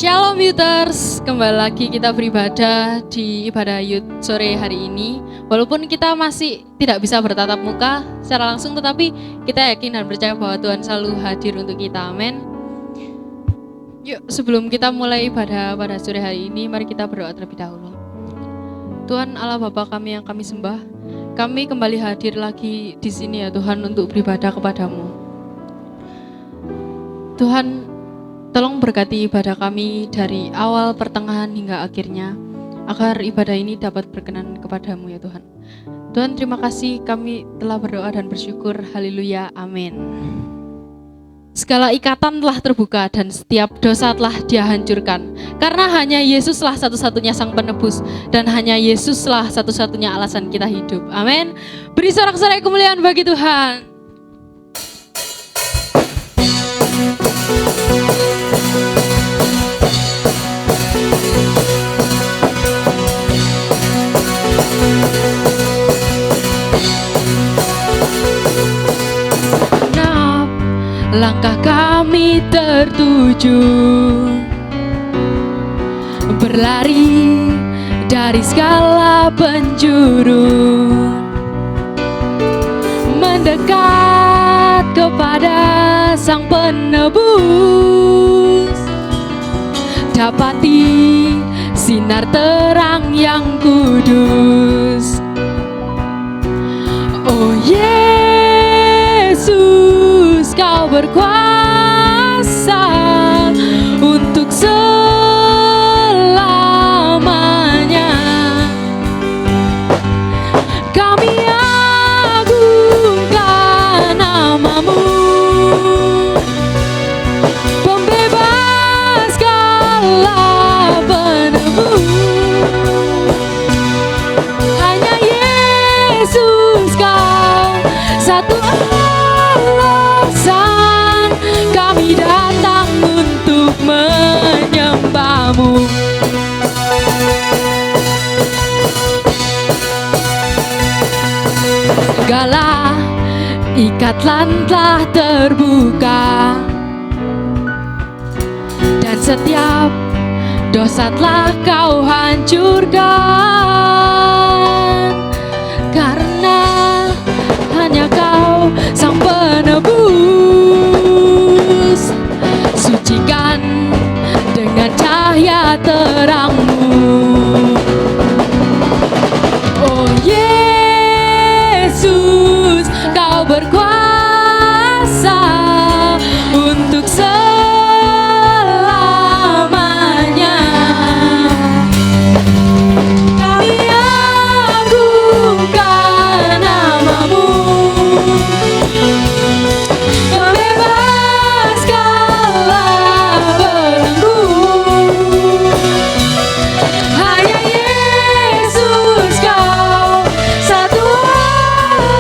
Shalom Youters, kembali lagi kita beribadah di ibadah Youth sore hari ini. Walaupun kita masih tidak bisa bertatap muka secara langsung, tetapi kita yakin dan percaya bahwa Tuhan selalu hadir untuk kita, amin. Yuk, sebelum kita mulai ibadah pada sore hari ini, mari kita berdoa terlebih dahulu. Tuhan Allah Bapa kami yang kami sembah, kami kembali hadir lagi di sini ya Tuhan untuk beribadah kepadamu. Tuhan, tolong berkati ibadah kami dari awal, pertengahan hingga akhirnya, agar ibadah ini dapat berkenan kepadamu ya Tuhan. Tuhan, terima kasih kami telah berdoa dan bersyukur. Haleluya, amin. Segala ikatan telah terbuka dan setiap dosa telah Dia hancurkan. Karena hanya Yesuslah satu-satunya sang penebus dan hanya Yesuslah satu-satunya alasan kita hidup. Amin. Beri sorak-sorai kemuliaan bagi Tuhan. Langkah kami tertuju berlari dari segala penjuru, mendekat kepada Sang Penebus, dapati sinar terang yang kudus. Oh Yesus, Kau berkuasa untuk selamanya. Kami agungkan nama-Mu, pembebas segala penebus. Hanya Yesus, Kau satu alasan kami datang untuk menyembah-Mu. Segala ikatan telah terbuka dan setiap dosa telah Kau hancurkan. Karena hanya Kau Sang Penebus, sucikan dengan cahaya terang-Mu. Oh Yesus, Kau berkuasa untuk selamanya. Kami agungkan nama-Mu, pembebas segala belenggu. Hanya Yesus, Kau satu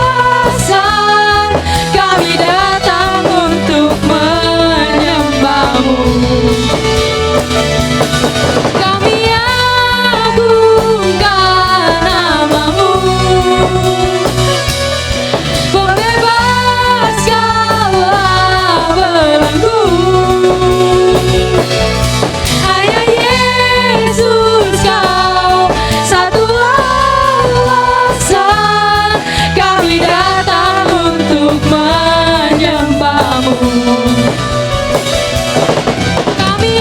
alasan kami datang untuk menyembah-Mu. Kami agungkan nama-Mu, pembebas segala belenggu. Hanya Yesus, Kau satu alasan kami datang untuk menyembah-Mu. Kami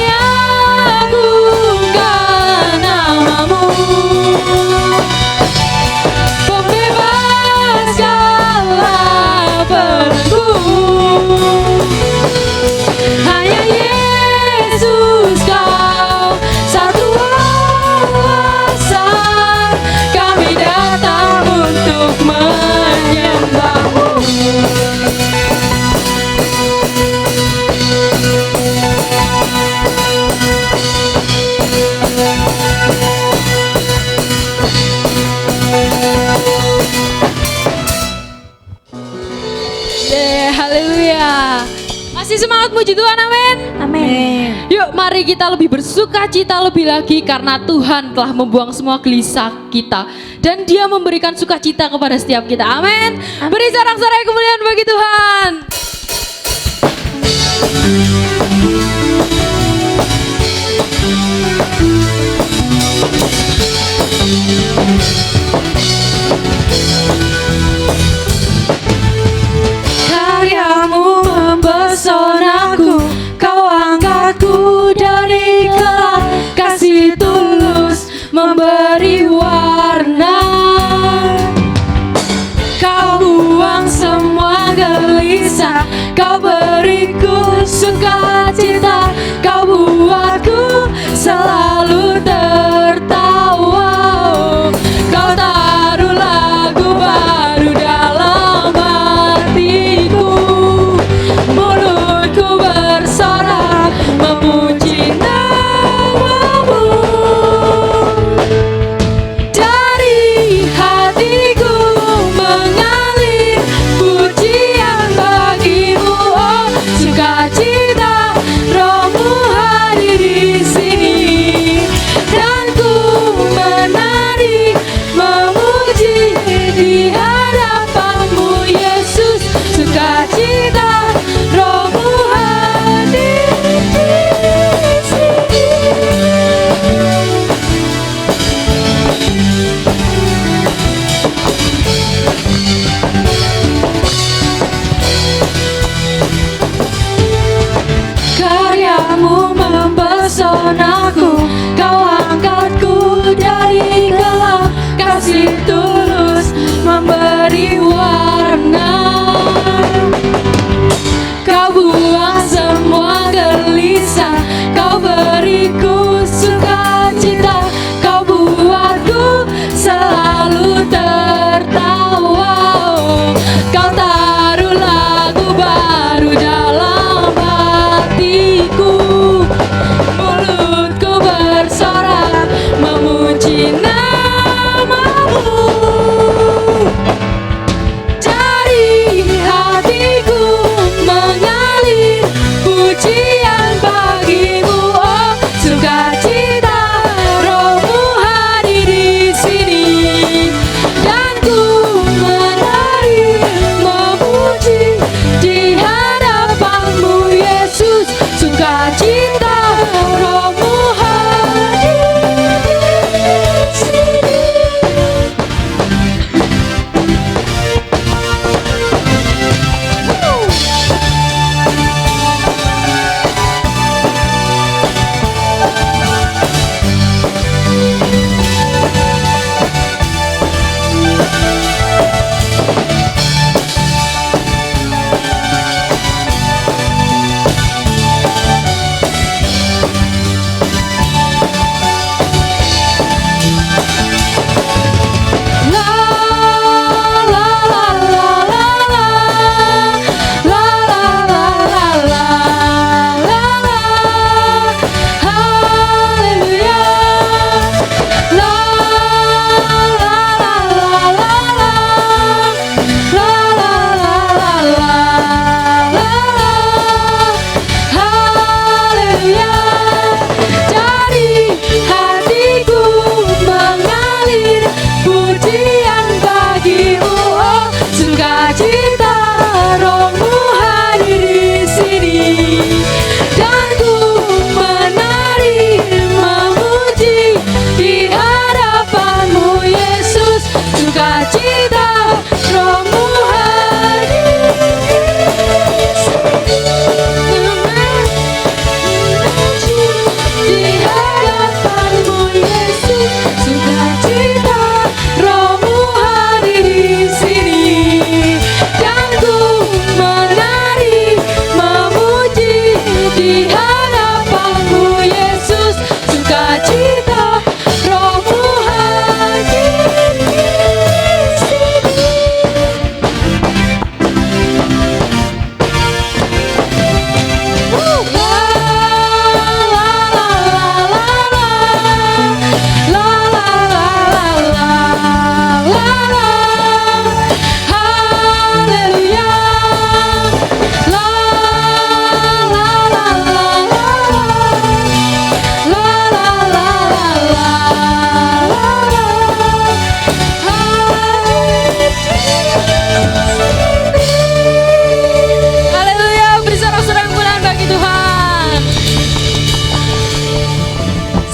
agungkan nama-Mu, pembebas segala belenggu. Hanya Yesus, Kau satu alasan kami datang untuk menyembah-Mu. Haleluya. Masih semangat muji Tuhan, amin. Amin. Yuk mari kita lebih bersuka cita lebih lagi karena Tuhan telah membuang semua gelisah kita dan Dia memberikan sukacita kepada setiap kita, amin. Beri sorak-sorai kemuliaan bagi Tuhan.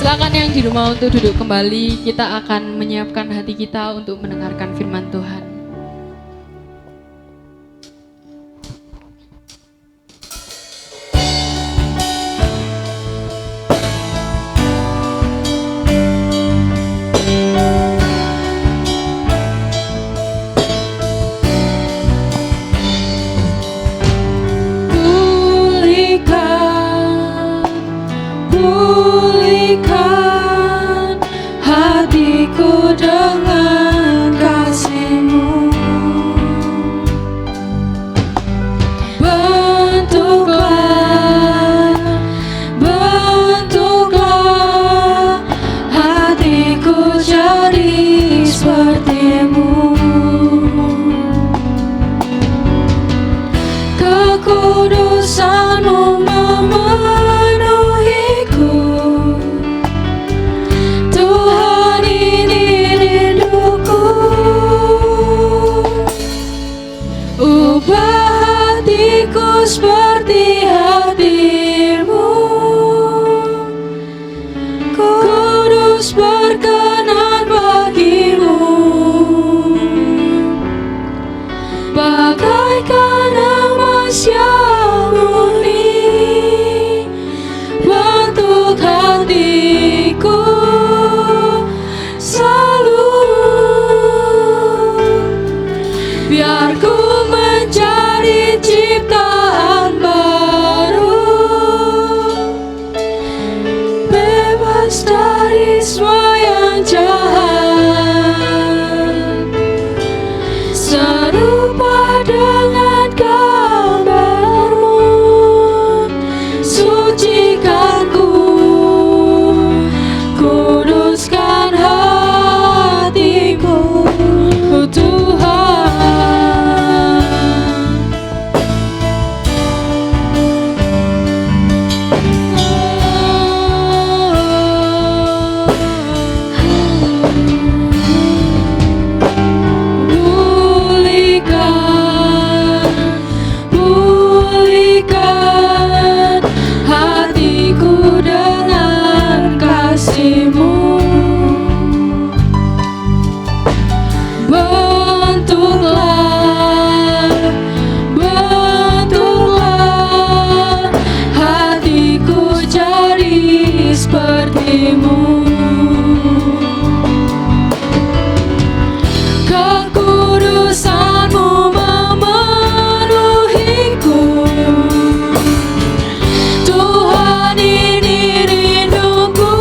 Silakan yang di rumah untuk duduk kembali. Kita akan menyiapkan hati kita untuk mendengarkan firman Tuhan. Pulihkan hatiku dengan kasih-Mu. Bentuklah, bentuklah hatiku jadi seperti-Mu. Kekudusan-Mu memenuhiku. Tuhan, ini rinduku. Ubah hatiku seperti hati-Mu. Kudus berkenan bagi-Mu. Bagaikan emas yang murni, bentuk hatiku selalu. Biar ku menjadi ciptaan baru, bebas dari semua yang jahat, serupa dengan gambar-Mu. Sucikan ku, kuduskan hatiku, Tuhan. Pulihkan, pulihkan hatiku dengan kasih-Mu. Bentuklah, bentuklah hatiku jadi seperti-Mu. Kekudusan-Mu memenuhiku. Tuhan, ini rinduku.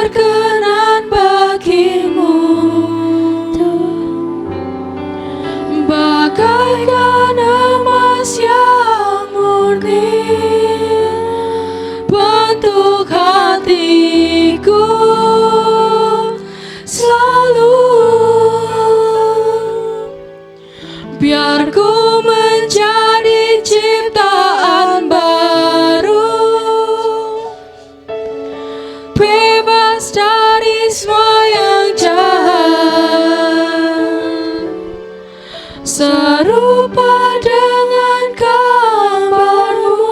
berkenan bagimu, bagaikan emas yang murni bentuk hatiku selalu. Biar ku menjadi ciptaan baru, bebas dari semua yang jahat, serupa dengan gambarmu.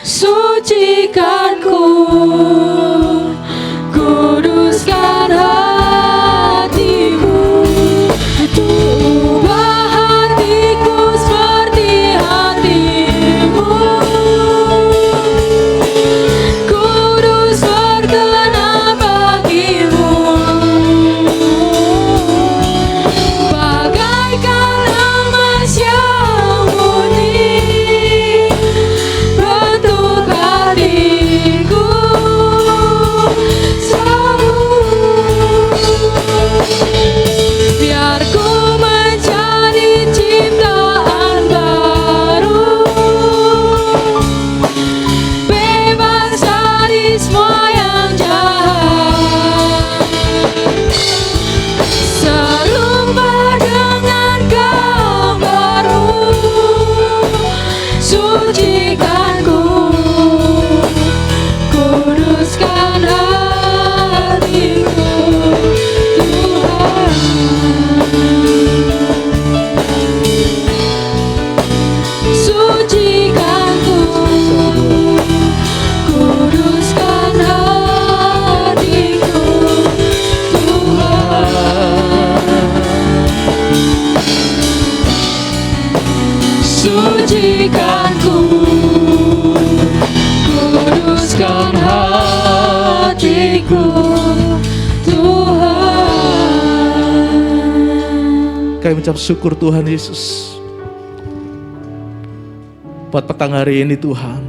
Sucikan ku, kuduskan hatiku, ubah hatiku seperti hatimu. Kudus berkenan bagimu, bagaikan emas yang murni bentuk hatiku selalu. Biar ku menjadi ciptaan baru, bebas dari semua yang jahat, serupa dengan gambarmu. Sucikan ku, kuduskan hatiku, Tuhan. Sucikan ku, kuduskan hatiku, Tuhan. Sucikan ku, kuduskan hatiku, Tuhan. Kami mengucap syukur Tuhan Yesus buat petang hari ini Tuhan.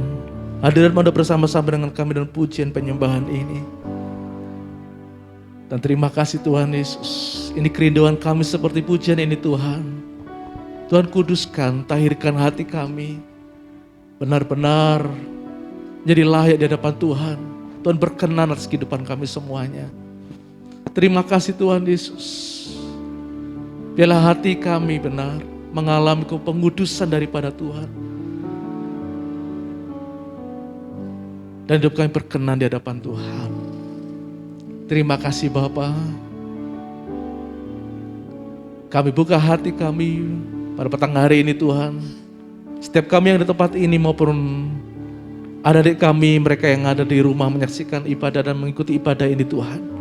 Hadirat mau bersama-sama dengan kami dalam pujian penyembahan ini. Dan terima kasih Tuhan Yesus. Ini kerinduan kami seperti pujian ini Tuhan. Tuhan kuduskan, tahirkan hati kami. Benar-benar jadi layak di hadapan Tuhan. Tuhan berkenan atas kehidupan kami semuanya. Terima kasih Tuhan Yesus. Biarlah hati kami benar mengalami pengudusan daripada Tuhan. Dan hidup kami berkenan di hadapan Tuhan. Terima kasih Bapa. Kami buka hati kami pada petang hari ini Tuhan. Setiap kami yang di tempat ini maupun adik-adik kami, mereka yang ada di rumah menyaksikan ibadah dan mengikuti ibadah ini Tuhan.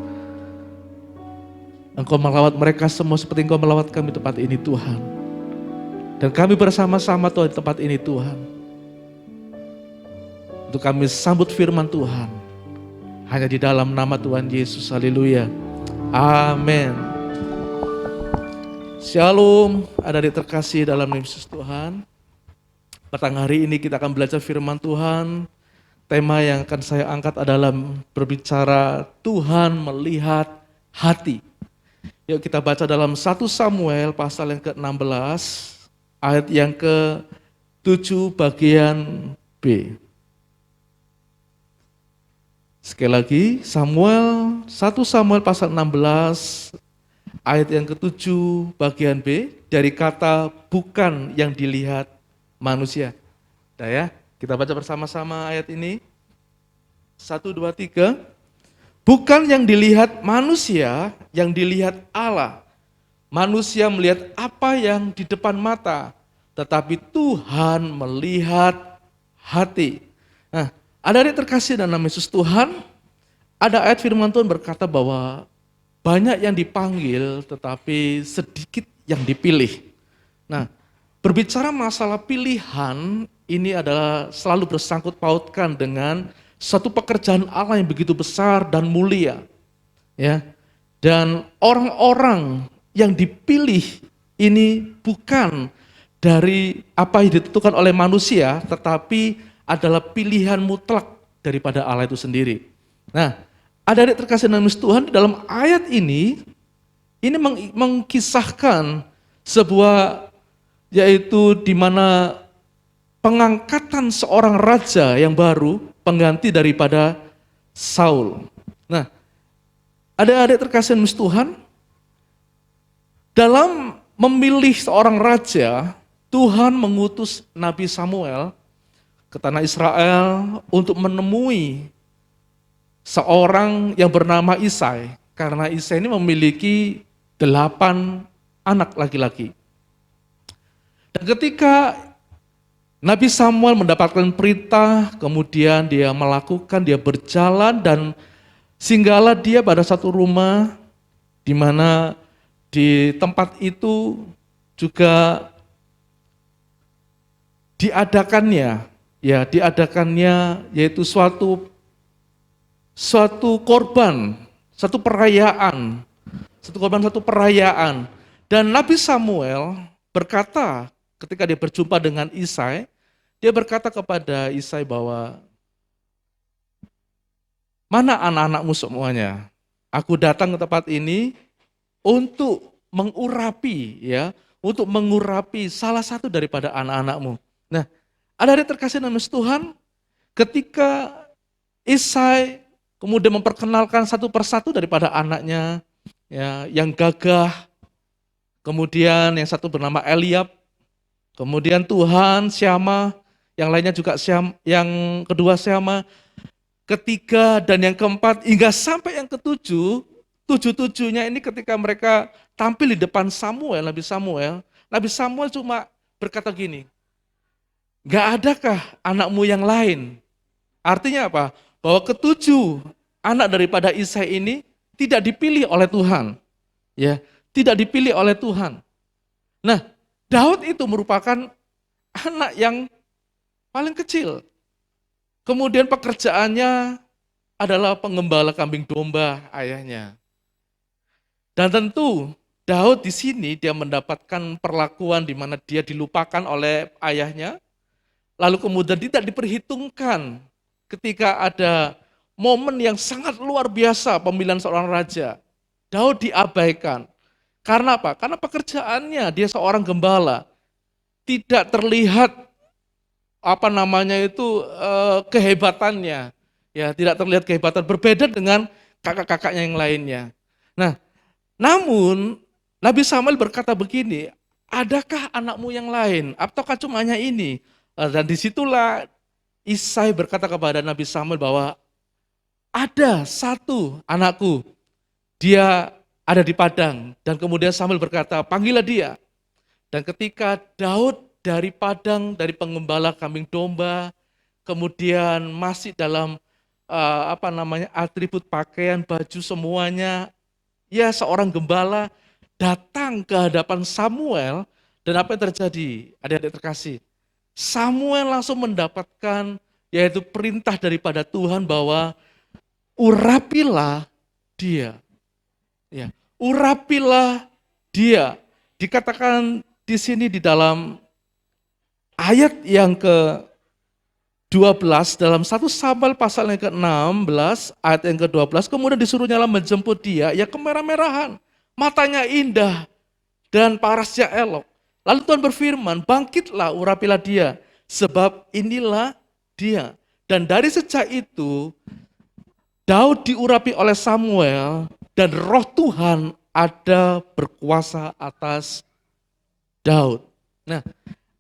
Engkau melawat mereka semua seperti Engkau melawat kami di tempat ini Tuhan. Dan kami bersama-sama Tuhan di tempat ini Tuhan. Untuk kami sambut firman Tuhan. Hanya di dalam nama Tuhan Yesus. Haleluya. Amin. Shalom, adik-adik terkasih dalam nama Yesus Tuhan. Petang hari ini kita akan belajar firman Tuhan. Tema yang akan saya angkat adalah berbicara Tuhan melihat hati. Yuk kita baca dalam 1 Samuel pasal yang ke-16 ayat yang ke-7 bagian B. Sekali lagi 1 Samuel pasal 16 ayat yang ke-7 bagian B dari kata bukan yang dilihat manusia. Nah ya, kita baca bersama-sama ayat ini. 1, 2, 3. Bukan yang dilihat manusia, yang dilihat Allah. Manusia melihat apa yang di depan mata, tetapi Tuhan melihat hati. Nah, adik-adik terkasih dalam nama Yesus Tuhan, ada ayat firman Tuhan berkata bahwa banyak yang dipanggil, tetapi sedikit yang dipilih. Nah, berbicara masalah pilihan, ini adalah selalu bersangkut pautkan dengan satu pekerjaan Allah yang begitu besar dan mulia. Ya. Dan orang-orang yang dipilih ini bukan dari apa yang ditentukan oleh manusia, tetapi adalah pilihan mutlak daripada Allah itu sendiri. Nah, Adik-adik terkasih dalam Tuhan, di dalam ayat ini mengkisahkan sebuah, yaitu di mana pengangkatan seorang raja yang baru, pengganti daripada Saul. Nah, adik-adik terkasih dalam Tuhan, dalam memilih seorang raja, Tuhan mengutus Nabi Samuel ke tanah Israel untuk menemui seorang yang bernama Isai, karena Isai ini memiliki 8 anak laki-laki. Dan ketika Nabi Samuel mendapatkan perintah, kemudian dia melakukan, dia berjalan, dan singgahlah dia pada satu rumah, di mana di tempat itu juga diadakannya yaitu suatu korban, satu perayaan. Dan Nabi Samuel berkata ketika dia berjumpa dengan Isai, dia berkata kepada Isai bahwa, mana anak-anakmu semuanya? Aku datang ke tempat ini untuk mengurapi salah satu daripada anak-anakmu. Nah, adik-adik terkasih dalam Tuhan, ketika Isai kemudian memperkenalkan satu persatu daripada anaknya, ya, yang gagah, kemudian yang satu bernama Eliab, kemudian Tuhan, Syama, yang lainnya juga Syama, yang kedua Syama, ketiga dan yang keempat, hingga sampai yang tujuh-tujuhnya ini ketika mereka tampil di depan Nabi Samuel cuma berkata gini, gak adakah anakmu yang lain? Artinya apa? Bahwa ketujuh anak daripada Isai ini tidak dipilih oleh Tuhan. Ya, tidak dipilih oleh Tuhan. Nah, Daud itu merupakan anak yang paling kecil. Kemudian pekerjaannya adalah pengembala kambing domba ayahnya. Dan tentu Daud di sini dia mendapatkan perlakuan di mana dia dilupakan oleh ayahnya, lalu kemudian tidak diperhitungkan ketika ada momen yang sangat luar biasa pemilihan seorang raja. Daud diabaikan. Karena apa? Karena pekerjaannya dia seorang gembala. Tidak terlihat kehebatannya. Ya, tidak terlihat kehebatan, berbeda dengan kakak-kakaknya yang lainnya. Nah, namun Nabi Samuel berkata begini, adakah anakmu yang lain? Ataukah cuma hanya ini? Dan disitulah Isai berkata kepada Nabi Samuel bahwa ada satu anakku, dia ada di padang. Dan kemudian Samuel berkata, panggillah dia. Dan ketika Daud dari padang, dari pengembala kambing domba, kemudian masih dalam atribut pakaian, baju semuanya, ya seorang gembala datang ke hadapan Samuel, dan apa yang terjadi? Adik-adik terkasih, Samuel langsung mendapatkan yaitu perintah daripada Tuhan bahwa urapilah dia. Ya, urapilah dia. Dikatakan di sini di dalam ayat yang ke-12 dalam 1 Samuel pasal yang ke-16 ayat yang ke-12, kemudian disuruhnya menjemput dia, ya kemerah-merahan, matanya indah dan parasnya elok. Lalu Tuhan berfirman, bangkitlah, urapilah dia, sebab inilah dia. Dan dari sejak itu, Daud diurapi oleh Samuel, dan roh Tuhan ada berkuasa atas Daud. Nah,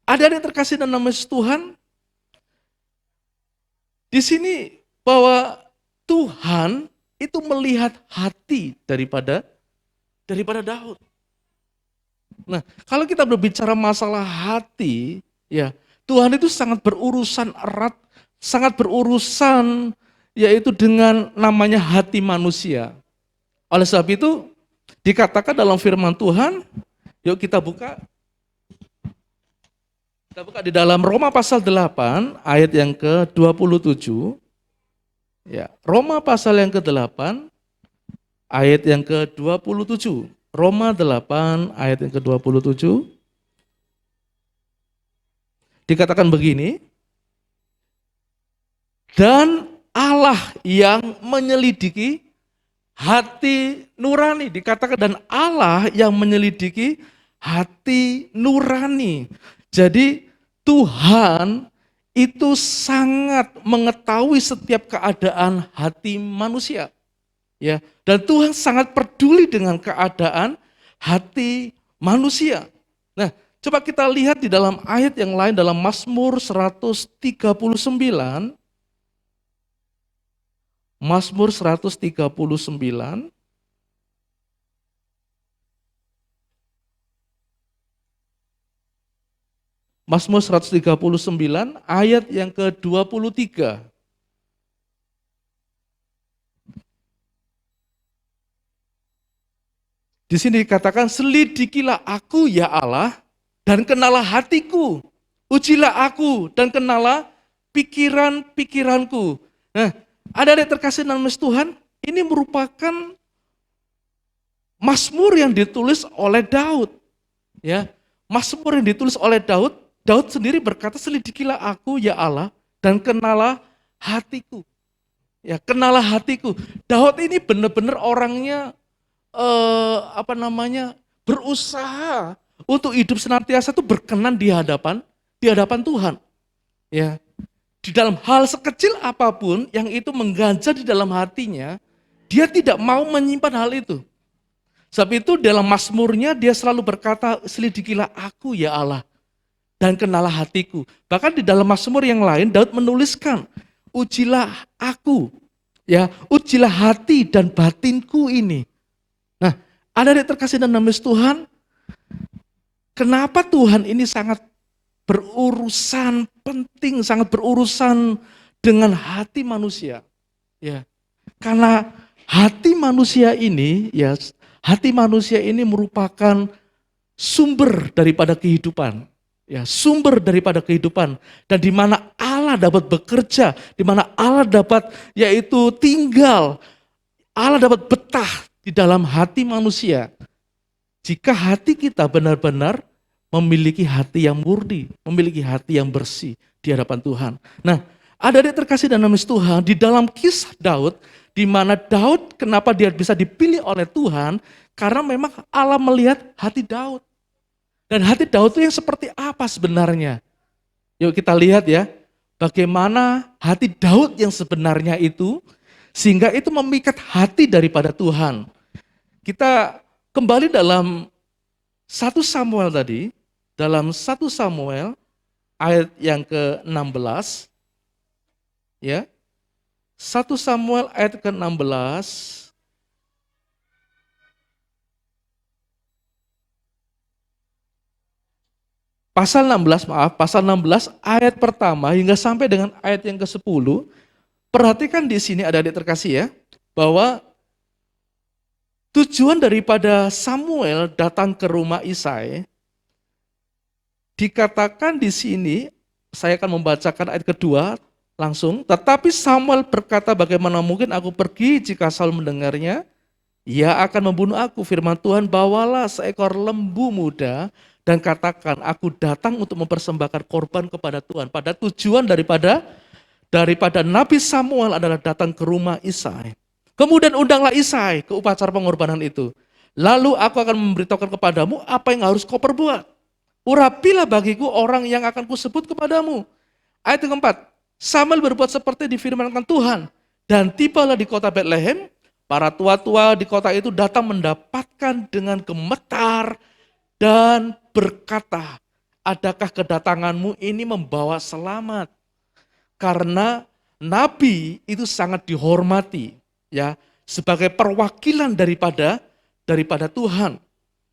adik-adik terkasih dan nama Tuhan, di sini bahwa Tuhan itu melihat hati daripada Daud. Nah, kalau kita berbicara masalah hati, ya Tuhan itu sangat berurusan erat, sangat berurusan yaitu dengan namanya hati manusia. Oleh sebab itu dikatakan dalam firman Tuhan, yuk kita buka di dalam Roma pasal 8 ayat yang ke-27. Ya, Roma pasal yang ke-8 ayat yang ke-27. Roma 8 ayat yang ke-27. Dikatakan begini, dan Allah yang menyelidiki hati nurani dikatakan, dan Allah yang menyelidiki hati nurani. Jadi Tuhan itu sangat mengetahui setiap keadaan hati manusia. Ya, dan Tuhan sangat peduli dengan keadaan hati manusia. Nah, coba kita lihat di dalam ayat yang lain dalam Mazmur 139. Mazmur 139. Mazmur 139 ayat yang ke-23. Di sini dikatakan, selidikilah aku ya Allah dan kenalah hatiku. Ujilah aku dan kenalah pikiran-pikiranku. Nah, adik-adik terkasih dalam Tuhan, ini merupakan Mazmur yang ditulis oleh Daud. Ya, Mazmur yang ditulis oleh Daud. Daud sendiri berkata, selidikilah aku ya Allah dan kenalah hatiku. Ya, kenalah hatiku. Daud ini benar-benar orangnya berusaha untuk hidup senantiasa itu berkenan di hadapan Tuhan. Ya, di dalam hal sekecil apapun yang itu mengganjal di dalam hatinya, dia tidak mau menyimpan hal itu. Sebab itu dalam Mazmurnya dia selalu berkata, selidikilah aku ya Allah dan kenalah hatiku. Bahkan di dalam Mazmur yang lain Daud menuliskan, ujilah aku, ya, ujilah hati dan batinku ini. Nah, adik-adik terkasih dan namis Tuhan, kenapa Tuhan ini sangat berurusan penting, sangat berurusan dengan hati manusia? Ya, karena hati manusia ini, ya, hati manusia ini merupakan sumber daripada kehidupan. Ya, sumber daripada kehidupan, dan di mana Allah dapat bekerja, di mana Allah dapat yaitu tinggal, Allah dapat betah di dalam hati manusia. Jika hati kita benar-benar memiliki hati yang murni, memiliki hati yang bersih di hadapan Tuhan. Nah, adik-adik terkasih dan namis Tuhan, di dalam kisah Daud, di mana Daud kenapa dia bisa dipilih oleh Tuhan, karena memang Allah melihat hati Daud. Dan hati Daud itu yang seperti apa sebenarnya? Yuk kita lihat ya, bagaimana hati Daud yang sebenarnya itu, sehingga itu memikat hati daripada Tuhan. Kita kembali dalam 1 Samuel tadi, dalam 1 Samuel ayat yang ke-16, ya, 1 Samuel ayat ke-16, pasal 16 ayat pertama hingga sampai dengan ayat yang ke-10. Perhatikan di sini adik-adik terkasih ya, bahwa tujuan daripada Samuel datang ke rumah Isai dikatakan di sini, saya akan membacakan ayat kedua langsung. Tetapi Samuel berkata, bagaimana mungkin aku pergi jika Saul mendengarnya? Ia akan membunuh aku. Firman Tuhan, bawalah seekor lembu muda dan katakan, aku datang untuk mempersembahkan korban kepada Tuhan. Pada tujuan daripada Nabi Samuel adalah datang ke rumah Isai. Kemudian undanglah Isai ke upacara pengorbanan itu. Lalu aku akan memberitahukan kepadamu apa yang harus kau perbuat. Urapilah bagiku orang yang akan kusebut kepadamu. Ayat keempat, Samuel berbuat seperti difirmankan Tuhan. Dan tibalah di kota Betlehem, para tua-tua di kota itu datang mendapatkan dengan gemetar dan berkata, adakah kedatanganmu ini membawa selamat? Karena nabi itu sangat dihormati, ya, sebagai perwakilan daripada Tuhan.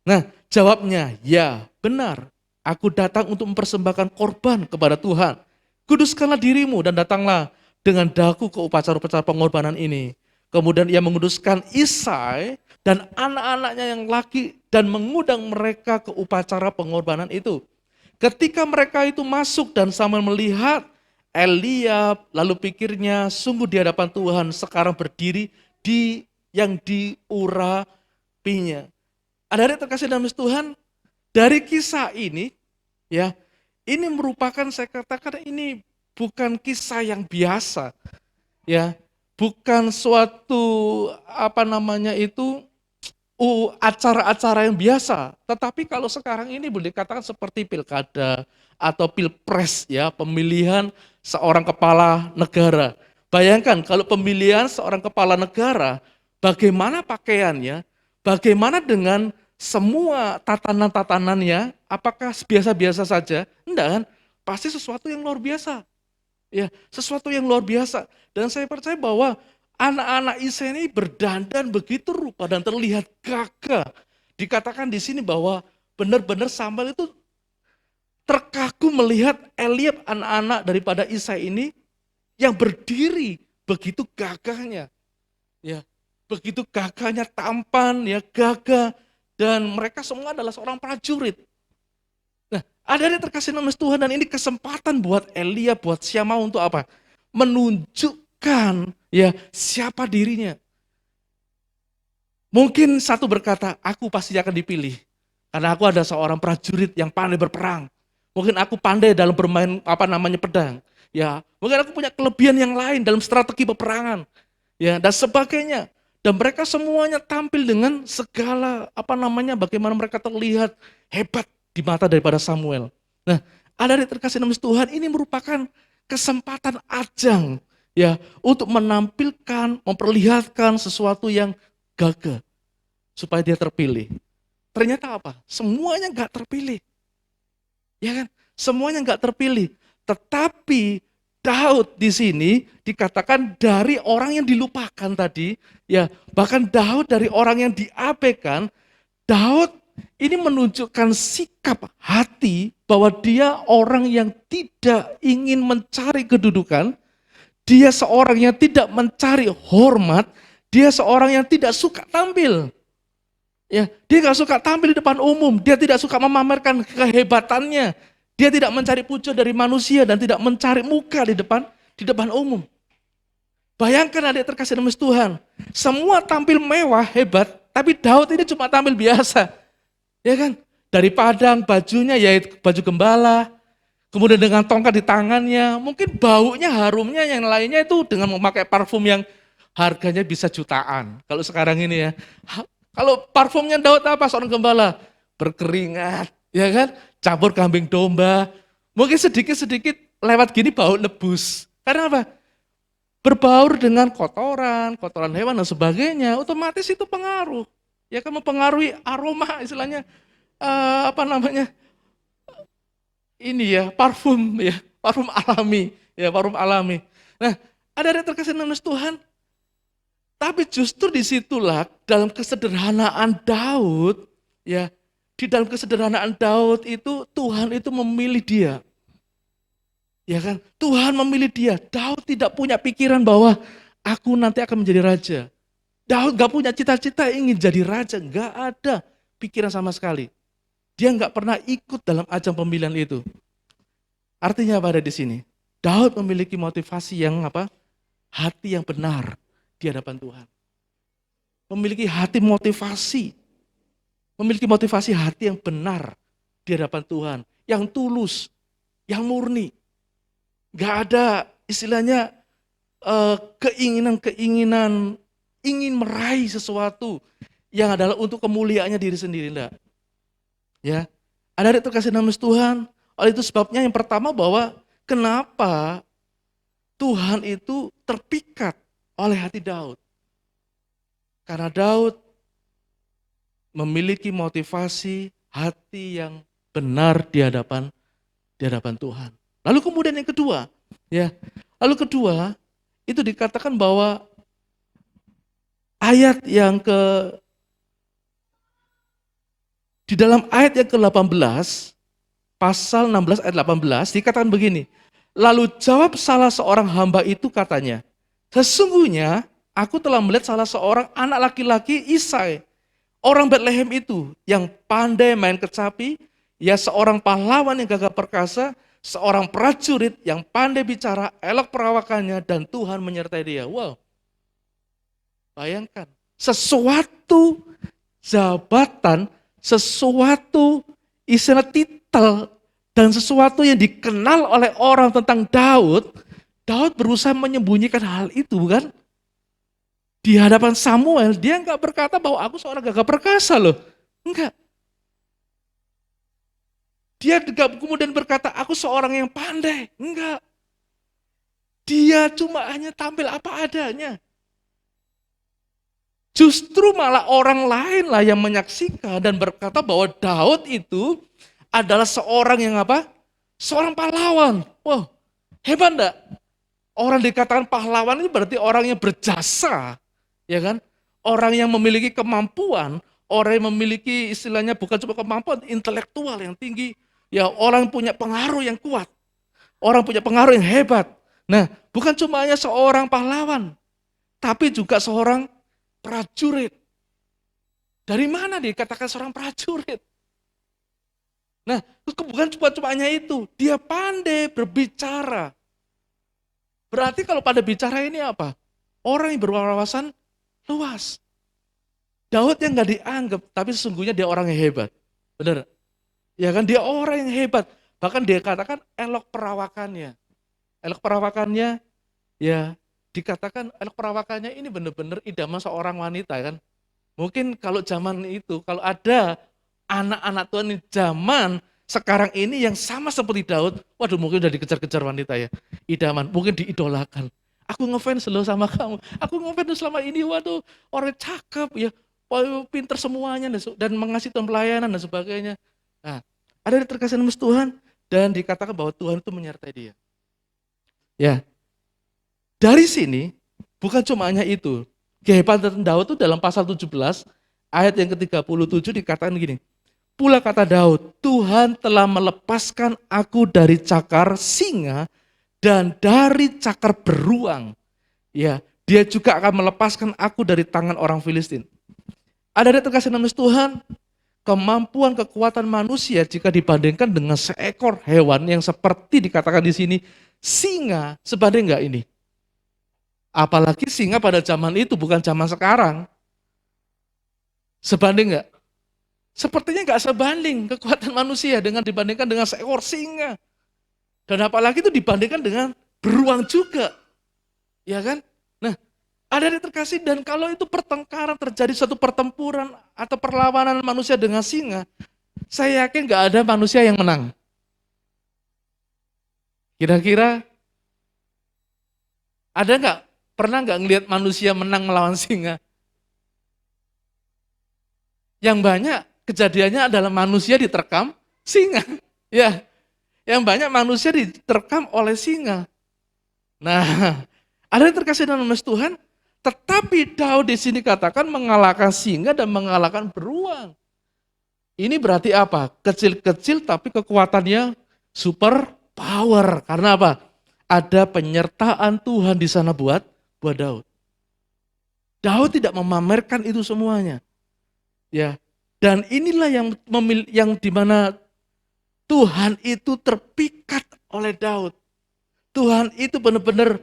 Nah, jawabnya, ya benar, aku datang untuk mempersembahkan korban kepada Tuhan. Kuduskanlah dirimu dan datanglah dengan daku ke upacara-upacara pengorbanan ini. Kemudian ia menguduskan Isai dan anak-anaknya yang laki dan mengundang mereka ke upacara pengorbanan itu. Ketika mereka itu masuk dan Samuel melihat Eliab, lalu pikirnya, sungguh di hadapan Tuhan sekarang berdiri yang diurapinya. Adik-adik terkasih dalam Tuhan, dari kisah ini, ya, ini merupakan, saya katakan ini bukan kisah yang biasa, ya, bukan suatu acara-acara yang biasa. Tetapi kalau sekarang ini boleh dikatakan seperti pilkada atau pilpres ya, pemilihan seorang kepala negara. Bayangkan kalau pemilihan seorang kepala negara, bagaimana pakaiannya, bagaimana dengan semua tatanan-tatanannya, apakah biasa-biasa saja? Enggak kan? Pasti sesuatu yang luar biasa. Ya, sesuatu yang luar biasa. Dan saya percaya bahwa anak-anak Israel ini berdandan begitu rupa dan terlihat gagah. Dikatakan di sini bahwa benar-benar Samuel itu terkagum melihat Eliab, anak-anak daripada Isai ini yang berdiri begitu gagahnya. Ya, begitu gagahnya, tampan, ya gagah, dan mereka semua adalah seorang prajurit. Nah, ada yang terkasih nama Tuhan, dan ini kesempatan buat Elia, buat Syama untuk apa? Menunjukkan ya siapa dirinya. Mungkin satu berkata, aku pasti akan dipilih karena aku ada seorang prajurit yang pandai berperang. Mungkin aku pandai dalam bermain pedang. Ya, mungkin aku punya kelebihan yang lain dalam strategi peperangan. Ya, dan sebagainya. Dan mereka semuanya tampil dengan segala bagaimana mereka terlihat hebat di mata daripada Samuel. Nah, ada yang terkasih nama Tuhan, ini merupakan kesempatan ajang ya untuk menampilkan, memperlihatkan sesuatu yang gagah supaya dia terpilih. Ternyata apa? Semuanya nggak terpilih. Ya kan? Semuanya nggak terpilih. Tetapi Daud di sini dikatakan dari orang yang dilupakan tadi, ya bahkan Daud dari orang yang diabaikan, Daud ini menunjukkan sikap hati bahwa dia orang yang tidak ingin mencari kedudukan, dia seorang yang tidak mencari hormat, dia seorang yang tidak suka tampil. Ya, dia nggak suka tampil di depan umum, dia tidak suka memamerkan kehebatannya, dia tidak mencari pujian dari manusia dan tidak mencari muka di depan umum. Bayangkan adik terkasih dalam Tuhan, semua tampil mewah, hebat, tapi Daud ini cuma tampil biasa. Ya kan? Dari padang bajunya yaitu baju gembala, kemudian dengan tongkat di tangannya, mungkin baunya, harumnya yang lainnya itu dengan memakai parfum yang harganya bisa jutaan. Kalau sekarang ini ya. Kalau parfumnya Daud apa seorang gembala? Berkeringat, ya kan? Campur kambing domba. Mungkin sedikit-sedikit lewat gini bau nebus. Karena apa? Berbaur dengan kotoran hewan dan sebagainya, otomatis itu pengaruh. Ya kan mempengaruhi aroma istilahnya ini ya, parfum alami, ya parfum alami. Nah, ada terkasih nama Tuhan. Tapi justru disitulah dalam kesederhanaan Daud, ya di dalam kesederhanaan Daud itu Tuhan itu memilih dia. Ya kan? Tuhan memilih dia. Daud tidak punya pikiran bahwa aku nanti akan menjadi raja. Daud gak punya cita-cita ingin jadi raja, gak ada pikiran sama sekali. Dia gak pernah ikut dalam ajang pemilihan itu. Artinya apa ada di sini? Daud memiliki motivasi yang hati yang benar di hadapan Tuhan. Memiliki motivasi hati yang benar di hadapan Tuhan, yang tulus, yang murni. Gak ada istilahnya keinginan ingin meraih sesuatu yang adalah untuk kemuliaannya diri sendiri, enggak. Ya, ada terkasih nama Tuhan. Oleh itu sebabnya yang pertama bahwa kenapa Tuhan itu terpikat oleh hati Daud. Karena Daud memiliki motivasi hati yang benar di hadapan Tuhan. Lalu kemudian yang kedua, ya. Lalu kedua, itu dikatakan bahwa di dalam ayat yang ke-18, pasal 16 ayat 18 dikatakan begini. Lalu jawab salah seorang hamba itu katanya, sesungguhnya aku telah melihat salah seorang anak laki-laki Isai, orang Betlehem itu yang pandai main kecapi, ya seorang pahlawan yang gagah perkasa, seorang prajurit yang pandai bicara, elok perawakannya, dan Tuhan menyertai dia. Wow, bayangkan, sesuatu jabatan, sesuatu istilah titel, dan sesuatu yang dikenal oleh orang tentang Daud, Daud berusaha menyembunyikan hal itu, bukan? di hadapan Samuel, dia nggak berkata bahwa aku seorang gagah perkasa loh. Enggak. Dia nggak kemudian berkata aku seorang yang pandai. Enggak. Dia cuma hanya tampil apa adanya. Justru malah orang lain lah yang menyaksikan dan berkata bahwa Daud itu adalah seorang yang apa? Seorang pahlawan. Wow, hebat enggak? Orang dikatakan pahlawan ini berarti orang yang berjasa, ya kan? Orang yang memiliki kemampuan, orang yang memiliki istilahnya bukan cuma kemampuan intelektual yang tinggi, ya orang yang punya pengaruh yang kuat, orang punya pengaruh yang hebat. Nah, bukan cuma hanya seorang pahlawan, tapi juga seorang prajurit. Dari mana dikatakan seorang prajurit? Nah, bukan cuma hanya itu, dia pandai berbicara. Berarti kalau pada bicara ini apa? Orang yang berwawasan luas. Daud yang nggak dianggap, tapi sesungguhnya dia orang yang hebat. Benar? Ya kan, dia orang yang hebat. Bahkan dia katakan elok perawakannya. Elok perawakannya, ya dikatakan elok perawakannya ini benar-benar idaman seorang wanita kan. Mungkin kalau zaman itu, kalau ada anak-anak Tuhan di zaman sekarang ini yang sama seperti Daud, waduh mungkin udah dikejar-kejar wanita ya. Idaman, mungkin diidolakan. Aku ngefans loh sama kamu, aku ngefans selama ini, waduh orang cakep ya, waduh, pinter semuanya dan mengasihi Tuhan pelayanan dan sebagainya. Nah, ada yang terkasih nama Tuhan dan dikatakan bahwa Tuhan itu menyertai dia. Ya, dari sini bukan cuma hanya itu. Kehebatan Daud itu dalam pasal 17 ayat yang ke-37 dikatakan gini. Pula kata Daud, Tuhan telah melepaskan aku dari cakar singa dan dari cakar beruang. Ya, dia juga akan melepaskan aku dari tangan orang Filistin. Ada yang terkasih nama Tuhan, kemampuan kekuatan manusia jika dibandingkan dengan seekor hewan yang seperti dikatakan di sini, singa, sebanding enggak ini? Apalagi singa pada zaman itu bukan zaman sekarang. Sebanding enggak? Sepertinya enggak sebanding kekuatan manusia dengan dibandingkan dengan seekor singa. Dan apalagi itu dibandingkan dengan beruang juga. Ya kan? Nah, ada yang terkasih dan kalau itu pertengkaran terjadi satu pertempuran atau perlawanan manusia dengan singa, saya yakin enggak ada manusia yang menang. Kira-kira ada enggak? Pernah enggak ngelihat manusia menang melawan singa? Yang banyak kejadiannya adalah manusia diterkam singa. Ya, yang banyak manusia diterkam oleh singa. Nah, ada yang terkasih dalam nama Tuhan, tetapi Daud di sini katakan mengalahkan singa dan mengalahkan beruang. Ini berarti apa? Kecil-kecil tapi kekuatannya super power. Karena apa? Ada penyertaan Tuhan di sana buat Daud. Daud tidak memamerkan itu semuanya. Ya. Dan inilah yang dimana Tuhan itu terpikat oleh Daud. Tuhan itu benar-benar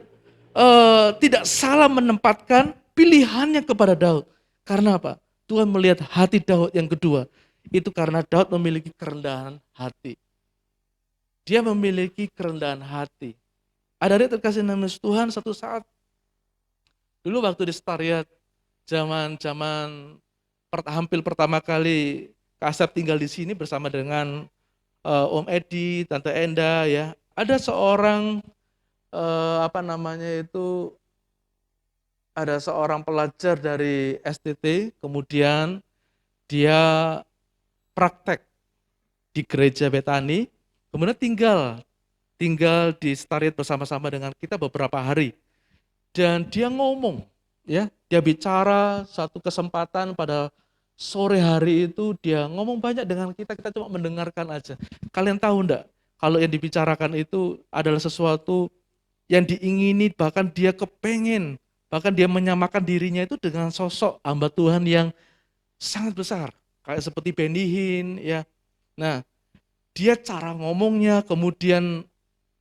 tidak salah menempatkan pilihannya kepada Daud. Karena apa? Tuhan melihat hati Daud yang kedua. Itu karena Daud memiliki kerendahan hati. Dia memiliki kerendahan hati. Ada yang terkasih nama Tuhan satu saat. Dulu waktu di Stariat, zaman hampir pertama kali Kak Asep tinggal di sini bersama dengan Om Edi, Tante Enda ya. Ada seorang ada seorang pelajar dari STT, kemudian dia praktek di gereja Betani, kemudian tinggal di Stariat bersama-sama dengan kita beberapa hari. Dan dia ngomong, ya, dia bicara satu kesempatan pada sore hari itu dia ngomong banyak dengan kita cuma mendengarkan aja. Kalian tahu enggak, kalau yang dibicarakan itu adalah sesuatu yang diingini, bahkan dia kepengen, bahkan dia menyamakan dirinya itu dengan sosok hamba Tuhan yang sangat besar, kayak seperti Benny Hinn, ya. Nah, dia cara ngomongnya, kemudian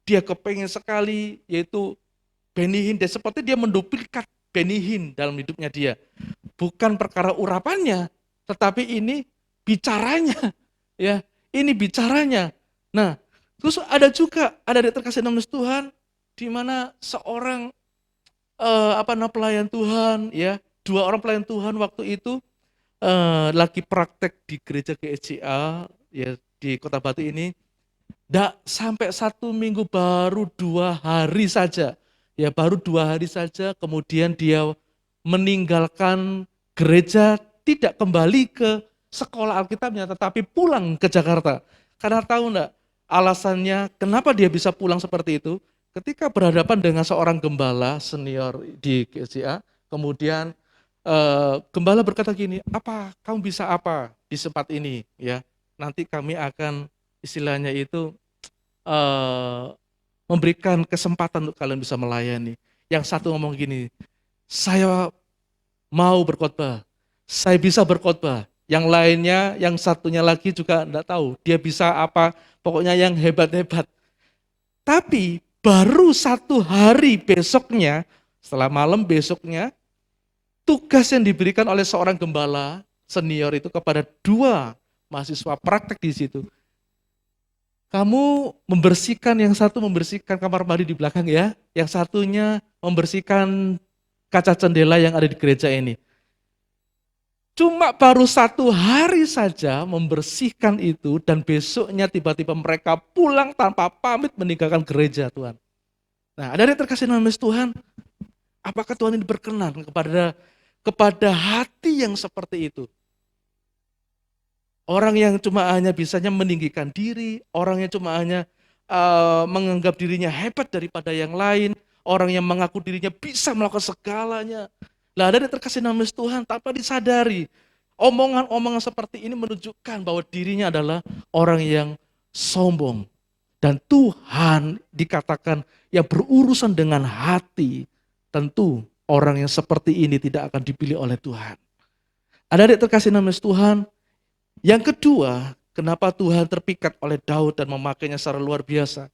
dia kepengen sekali, yaitu Benny Hinn, dan seperti dia menduplikat Benny Hinn dalam hidupnya dia. Bukan perkara urapannya, tetapi ini bicaranya, ya. Ini bicaranya. Nah, terus ada yang terkasih nama Tuhan, di mana seorang pelayan Tuhan, ya, dua orang pelayan Tuhan waktu itu lagi praktek di gereja GSCA ya di Kota Batu ini. Nggak sampai 1 minggu, baru 2 hari saja. Ya baru 2 hari saja kemudian dia meninggalkan gereja, tidak kembali ke sekolah Alkitabnya, tetapi pulang ke Jakarta. Karena tahu enggak alasannya kenapa dia bisa pulang seperti itu? Ketika berhadapan dengan seorang gembala senior di GSCA, kemudian gembala berkata gini, apa kamu bisa apa di tempat ini? Ya, nanti kami akan istilahnya itu memberikan kesempatan untuk kalian bisa melayani. Yang satu ngomong gini, saya mau berkhotbah, saya bisa berkhotbah. Yang lainnya, yang satunya lagi juga enggak tahu, dia bisa apa, pokoknya yang hebat-hebat. Tapi baru 1 hari besoknya, setelah malam besoknya, tugas yang diberikan oleh seorang gembala senior itu kepada 2 mahasiswa praktek di situ. Kamu membersihkan, yang satu membersihkan kamar mandi di belakang ya, yang satunya membersihkan kaca jendela yang ada di gereja ini. Cuma baru 1 hari saja membersihkan itu dan besoknya tiba-tiba mereka pulang tanpa pamit meninggalkan gereja Tuhan. Nah, ada yang terkasih dalam Tuhan, apakah Tuhan ini berkenan kepada hati yang seperti itu? Orang yang cuma hanya bisanya meninggikan diri, orang yang cuma hanya menganggap dirinya hebat daripada yang lain, orang yang mengaku dirinya bisa melakukan segalanya. Lah ada yang terkasih dalam Tuhan tanpa disadari, omongan-omongan seperti ini menunjukkan bahwa dirinya adalah orang yang sombong. Dan Tuhan dikatakan yang berurusan dengan hati, tentu orang yang seperti ini tidak akan dipilih oleh Tuhan. Ada yang terkasih dalam Tuhan. Yang kedua, kenapa Tuhan terpikat oleh Daud dan memakainya secara luar biasa?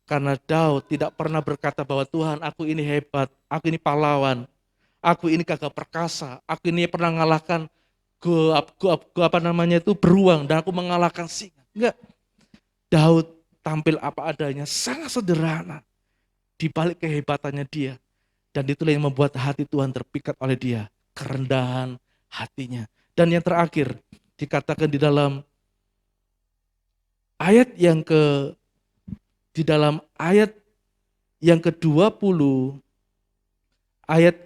Karena Daud tidak pernah berkata bahwa Tuhan, aku ini hebat, aku ini pahlawan, aku ini gagah perkasa, aku ini pernah mengalahkan beruang dan aku mengalahkan singa. Enggak. Daud tampil apa adanya, sangat sederhana di balik kehebatannya dia. Dan itulah yang membuat hati Tuhan terpikat oleh dia, kerendahan hatinya. Dan yang terakhir, dikatakan di dalam ayat yang ke-20,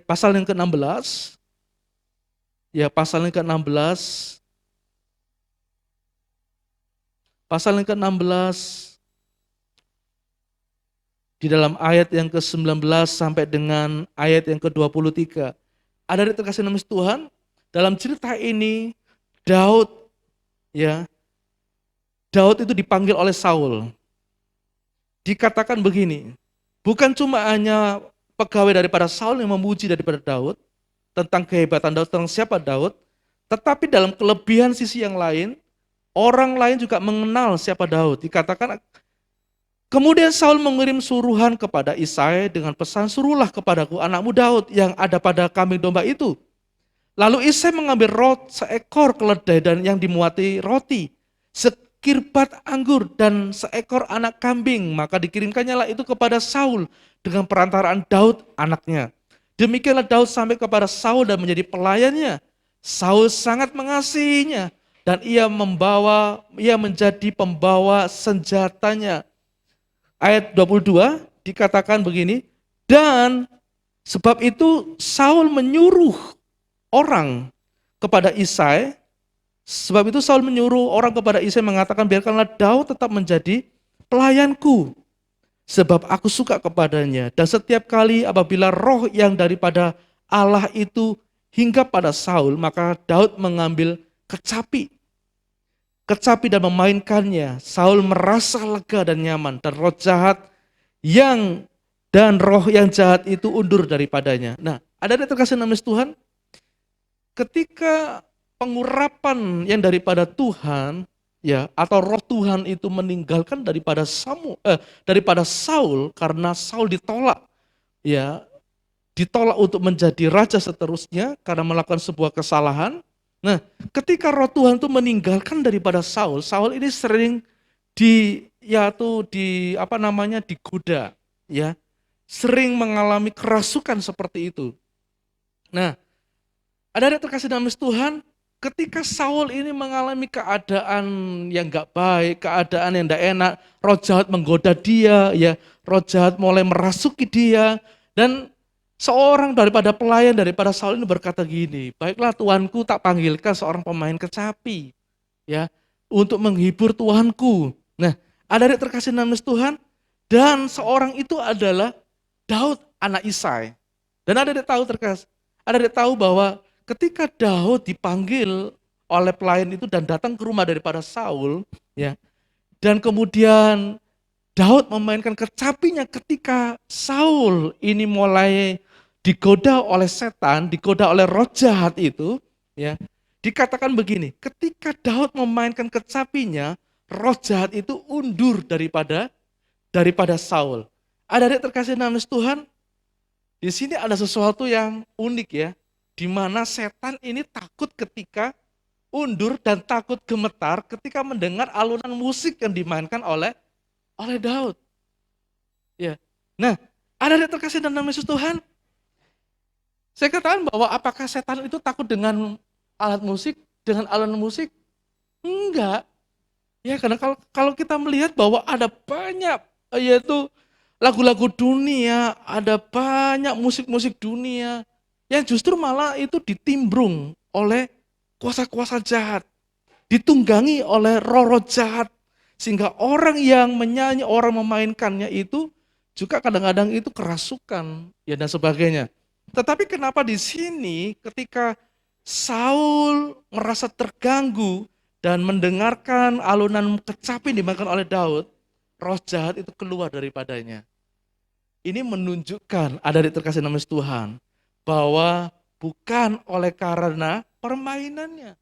pasal yang ke-16, ya pasal yang ke-16 di dalam ayat yang ke-19 sampai dengan ayat yang ke-23. Ada yang terkasih dalam Tuhan, dalam cerita ini Daud itu dipanggil oleh Saul. Dikatakan begini, bukan cuma hanya pegawai daripada Saul yang memuji daripada Daud, tentang kehebatan Daud, tentang siapa Daud, tetapi dalam kelebihan sisi yang lain, orang lain juga mengenal siapa Daud. Dikatakan, kemudian Saul mengirim suruhan kepada Isai dengan pesan, suruhlah kepadaku anakmu Daud yang ada pada kambing domba itu. Lalu Isai mengambil seekor keledai dan yang dimuati roti, sekirbat anggur dan seekor anak kambing, maka dikirimkannya lah itu kepada Saul dengan perantaraan Daud anaknya. Demikianlah Daud sampai kepada Saul dan menjadi pelayannya. Saul sangat mengasihinya dan ia menjadi pembawa senjatanya. Ayat 22 dikatakan begini, dan sebab itu Saul menyuruh orang kepada Isai, mengatakan, biarkanlah Daud tetap menjadi pelayanku, sebab aku suka kepadanya. Dan setiap kali apabila roh yang daripada Allah itu hingga pada Saul, maka Daud mengambil kecapi dan memainkannya. Saul merasa lega dan nyaman, dan roh yang jahat itu undur daripadanya. Nah, ada yang terkasih dalam Tuhan, ketika pengurapan yang daripada Tuhan, ya, atau roh Tuhan itu meninggalkan daripada Saul karena Saul ditolak untuk menjadi raja seterusnya karena melakukan sebuah kesalahan. Nah, ketika roh Tuhan itu meninggalkan daripada Saul, Saul ini sering digoda, ya, sering mengalami kerasukan seperti itu. Nah, Adik-adik terkasih dalam Tuhan, ketika Saul ini mengalami keadaan yang gak baik, keadaan yang gak enak, roh jahat menggoda dia, ya, roh jahat mulai merasuki dia, dan seorang daripada pelayan daripada Saul ini berkata gini, baiklah Tuanku, tak panggilkan seorang pemain kecapi, ya, untuk menghibur Tuanku. Nah, adik-adik terkasih dalam Tuhan, dan seorang itu adalah Daud anak Isai. Dan adik-adik tahu bahwa ketika Daud dipanggil oleh pelayan itu dan datang ke rumah daripada Saul, ya, dan kemudian Daud memainkan kecapinya ketika Saul ini mulai digoda oleh setan, digoda oleh roh jahat itu, ya. Dikatakan begini, ketika Daud memainkan kecapinya, roh jahat itu undur daripada Saul. Adik-adik terkasih dalam Tuhan, di sini ada sesuatu yang unik ya, di mana setan ini takut ketika undur dan takut gemetar ketika mendengar alunan musik yang dimainkan oleh Daud. Ya. Nah, adik-adik terkasih dalam Yesus Tuhan, saya katakan bahwa apakah setan itu takut dengan alat musik, dengan alunan musik? Enggak. Ya, karena kalau kita melihat bahwa ada banyak, yaitu lagu-lagu dunia, ada banyak musik-musik dunia yang justru malah itu ditimbrung oleh kuasa-kuasa jahat, ditunggangi oleh roh-roh jahat, sehingga orang yang menyanyi, orang memainkannya itu juga kadang-kadang itu kerasukan, ya, dan sebagainya. Tetapi kenapa di sini ketika Saul merasa terganggu dan mendengarkan alunan kecapi dimainkan oleh Daud, roh jahat itu keluar daripadanya. Ini menunjukkan, adik-adik terkasih dalam Tuhan, bahwa bukan oleh karena permainannya,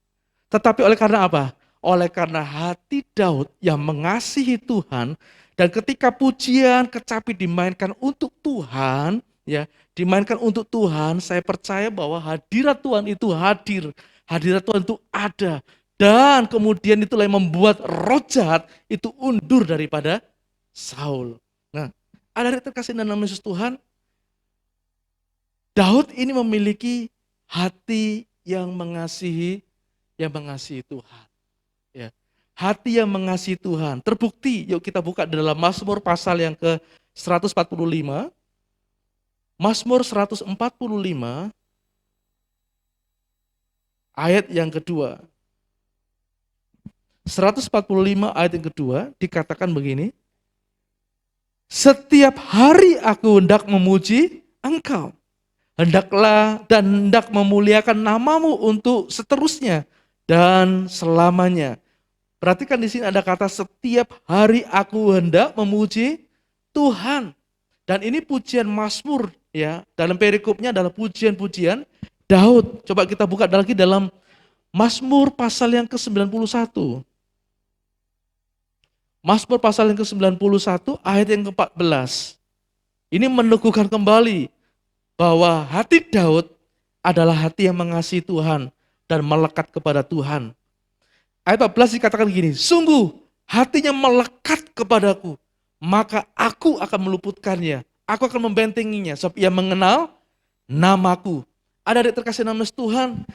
tetapi oleh karena apa? Oleh karena hati Daud yang mengasihi Tuhan, dan ketika pujian kecapi dimainkan untuk Tuhan, ya, dimainkan untuk Tuhan, saya percaya bahwa hadirat Tuhan itu hadir, hadirat Tuhan itu ada, dan kemudian itulah yang membuat roh jahat itu undur daripada Saul. Nah, adik-adik terkasih dalam Yesus Tuhan, Daud ini memiliki hati yang mengasihi Tuhan. Ya. Hati yang mengasihi Tuhan. Terbukti, yuk kita buka dalam Mazmur pasal yang ke-145. Mazmur 145 ayat yang kedua. 145 ayat yang kedua dikatakan begini. Setiap hari aku hendak memuji Engkau. Hendaklah dan hendak memuliakan namamu untuk seterusnya dan selamanya. Perhatikan di sini ada kata setiap hari aku hendak memuji Tuhan. Dan ini pujian Mazmur, ya. Dalam perikopnya adalah pujian-pujian Daud. Coba kita buka lagi dalam Mazmur pasal yang ke-91. Mazmur pasal yang ke-91 ayat yang ke-14. Ini meneguhkan kembali bahwa hati Daud adalah hati yang mengasihi Tuhan dan melekat kepada Tuhan. Ayat 14 dikatakan gini, sungguh hatinya melekat kepadaku, maka aku akan meluputkannya, aku akan membentenginya, sebab ia mengenal namaku. Adik-adik terkasih dalam Tuhan,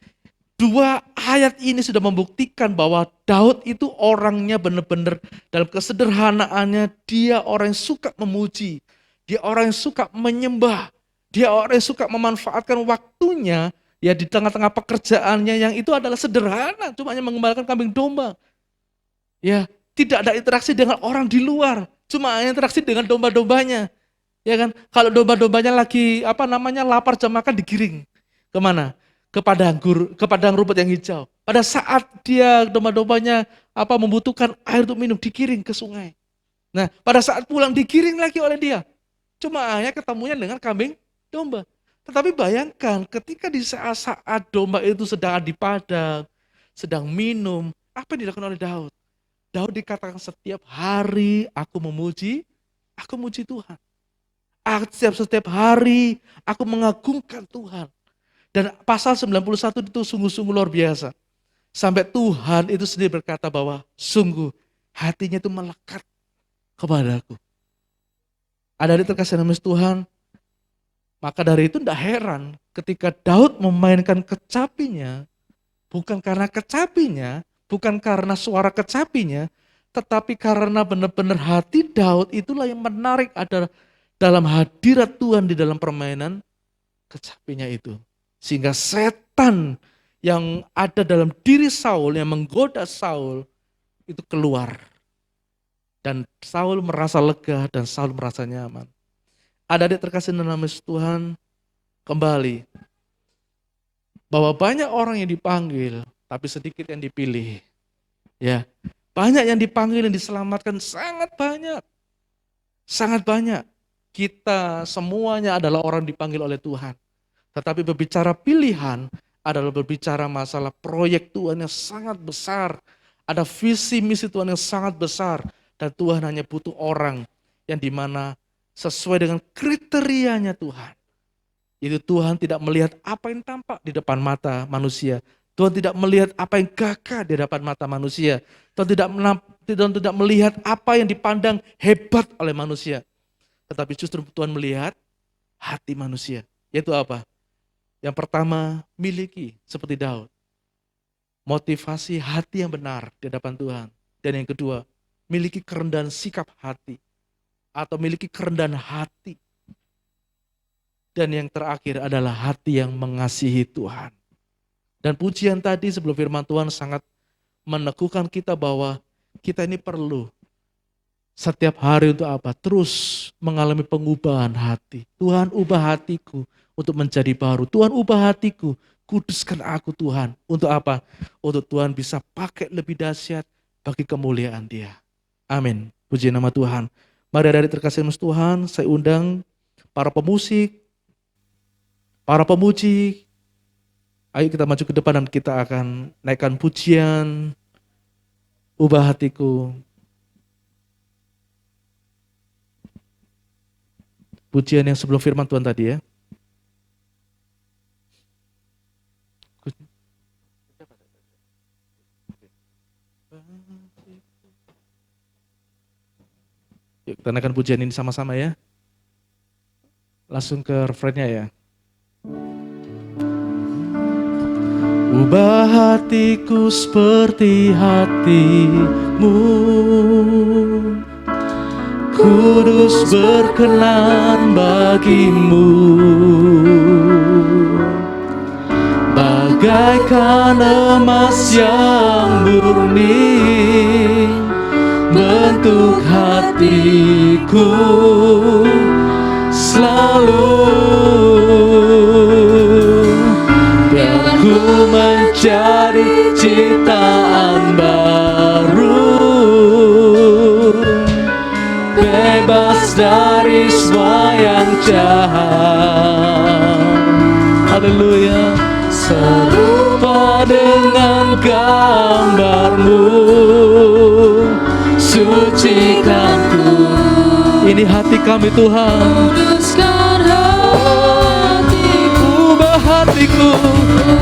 dua ayat ini sudah membuktikan bahwa Daud itu orangnya benar-benar dalam kesederhanaannya, dia orang yang suka memuji, dia orang yang suka menyembah, dia orang yang suka memanfaatkan waktunya, ya, di tengah-tengah pekerjaannya yang itu adalah sederhana, cuma hanya mengembalakan kambing domba. Ya, tidak ada interaksi dengan orang di luar, cuma hanya interaksi dengan domba-dombanya. Ya kan? Kalau domba-dombanya lagi lapar jam makan digiring kemana? Ke padang rumput yang hijau. Pada saat dia domba-dombanya membutuhkan air untuk minum, digiring ke sungai. Nah, pada saat pulang digiring lagi oleh dia. Cuma hanya ketemunya dengan kambing domba. Tetapi bayangkan ketika di saat domba itu sedang di padang, sedang minum, apa yang dilakukan oleh Daud? Daud dikatakan setiap hari aku muji Tuhan. Setiap hari aku mengagungkan Tuhan. Dan pasal 91 itu sungguh-sungguh luar biasa. Sampai Tuhan itu sendiri berkata bahwa sungguh hatinya itu melekat kepadaku. Ada di terkasih dalam Tuhan, Maka dari itu tidak heran ketika Daud memainkan kecapinya, bukan karena kecapinya, bukan karena suara kecapinya, tetapi karena benar-benar hati Daud itulah yang menarik ada dalam hadirat Tuhan di dalam permainan kecapinya itu. Sehingga setan yang ada dalam diri Saul, yang menggoda Saul, itu keluar. Dan Saul merasa lega dan Saul merasa nyaman. Adik-adik terkasih dalam nama Tuhan, kembali. Bahwa banyak orang yang dipanggil, tapi sedikit yang dipilih. Ya, banyak yang dipanggil, yang diselamatkan, sangat banyak. Sangat banyak. Kita semuanya adalah orang dipanggil oleh Tuhan. Tetapi berbicara pilihan adalah berbicara masalah proyek Tuhan yang sangat besar. Ada visi misi Tuhan yang sangat besar. Dan Tuhan hanya butuh orang yang dimana sesuai dengan kriterianya Tuhan. Itu Tuhan tidak melihat apa yang tampak di depan mata manusia. Tuhan tidak melihat apa yang gagah di depan mata manusia. Tuhan tidak melihat apa yang dipandang hebat oleh manusia. Tetapi justru Tuhan melihat hati manusia. Yaitu apa? Yang pertama, miliki seperti Daud. Motivasi hati yang benar di hadapan Tuhan. Dan yang kedua, miliki kerendahan sikap hati. Atau miliki kerendahan hati. Dan yang terakhir adalah hati yang mengasihi Tuhan. Dan pujian tadi sebelum firman Tuhan sangat meneguhkan kita bahwa kita ini perlu setiap hari untuk apa? Terus mengalami pengubahan hati. Tuhan ubah hatiku untuk menjadi baru. Tuhan ubah hatiku, kuduskan aku Tuhan. Untuk apa? Untuk Tuhan bisa pakai lebih dahsyat bagi kemuliaan Dia. Amin. Puji nama Tuhan. Mari adik-adik terkasih Tuhan, saya undang para pemusik, para pemuji. Ayo kita maju ke depan dan kita akan naikkan pujian, ubah hatiku. Pujian yang sebelum firman Tuhan tadi ya. Yuk kita naikkan pujian ini sama-sama ya. Langsung ke refrainnya ya. Ubah hatiku seperti hatimu, kudus berkenan bagimu, bagaikan emas yang murni, bentuk hatiku selalu. Biar ku menjadi ciptaan baru, bebas dari semua yang jahat. Haleluya. Serupa dengan gambarmu, sucikan ku. Ini hati kami Tuhan. Kuduskan hatiku, Ubah hatiku,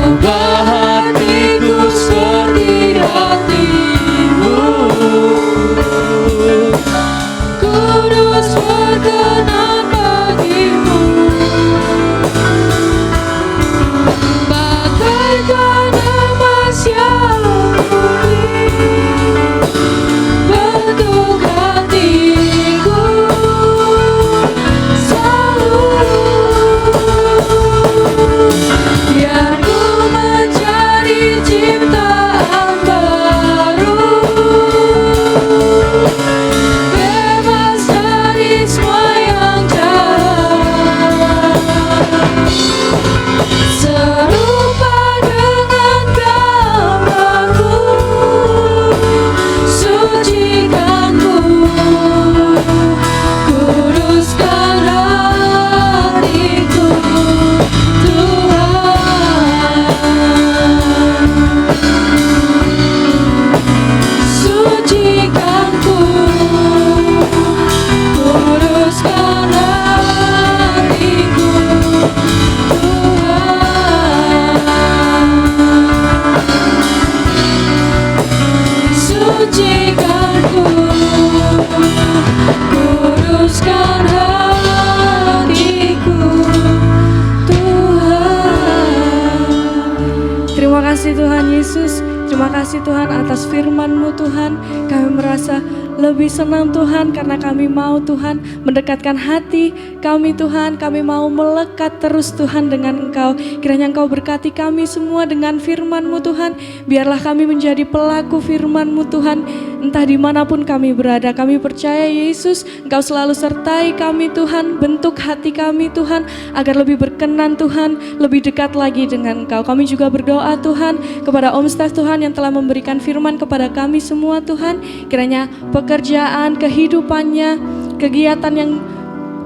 ubah hatiku seperti hatimu, kudus berkenan bagimu, bagaikan emas yang murni, bentuk hatiku selalu. kasih Tuhan Yesus. Terima kasih Tuhan atas firman-Mu Tuhan. Kami merasa lebih senang Tuhan karena kami mau Tuhan mendekatkan hati kami Tuhan. Kami mau melekat terus Tuhan dengan Engkau. Kiranya Engkau berkati kami semua dengan firman-Mu Tuhan. Biarlah kami menjadi pelaku firman-Mu Tuhan. Entah dimanapun kami berada, kami percaya Yesus Engkau selalu sertai kami Tuhan. Bentuk hati kami Tuhan agar lebih berkenan Tuhan, lebih dekat lagi dengan Engkau. Kami juga berdoa Tuhan kepada Om Stef Tuhan yang telah memberikan firman kepada kami semua Tuhan. Kiranya pekerjaan, kehidupannya, kegiatan yang